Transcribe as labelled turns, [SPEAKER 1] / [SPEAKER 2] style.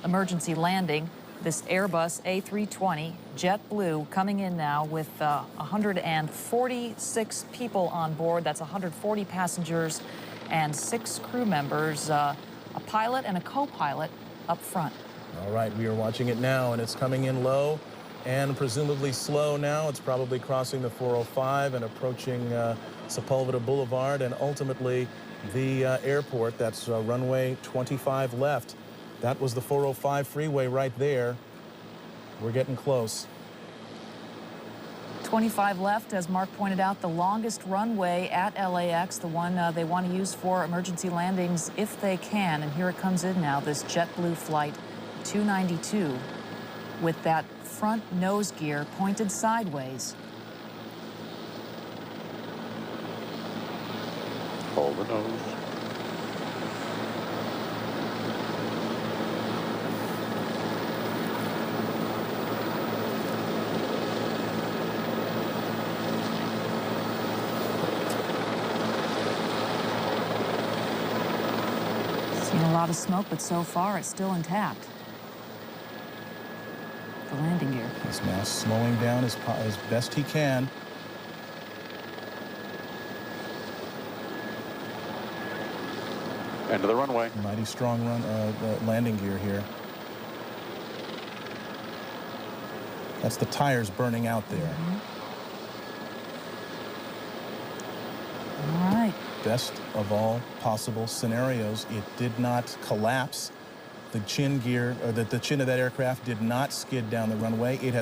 [SPEAKER 1] emergency landing. This Airbus A320 JetBlue coming in now with 146 people on board. That's 140 passengers and 6 crew members, a pilot and a co-pilot up front.
[SPEAKER 2] All right, we are watching it now, and it's coming in low and presumably slow now. It's probably crossing the 405 and approaching Sepulveda Boulevard and ultimately the airport. That's runway 25 left. That was the 405 freeway right there. We're getting close.
[SPEAKER 1] 25 left, as Mark pointed out, the longest runway at LAX, the one they want to use for emergency landings if they can. And here it comes in now, this JetBlue flight 292 with that front nose gear pointed sideways.
[SPEAKER 3] Hold the nose.
[SPEAKER 1] Seen a lot of smoke, but so far it's still intact. The landing gear.
[SPEAKER 2] He's now slowing down as best he can.
[SPEAKER 3] End of the runway.
[SPEAKER 2] Mighty strong landing gear here. That's the tires burning out there.
[SPEAKER 1] All right.
[SPEAKER 2] Best of all possible scenarios, it did not collapse. The chin gear, or the chin of that aircraft did not skid down the runway. It has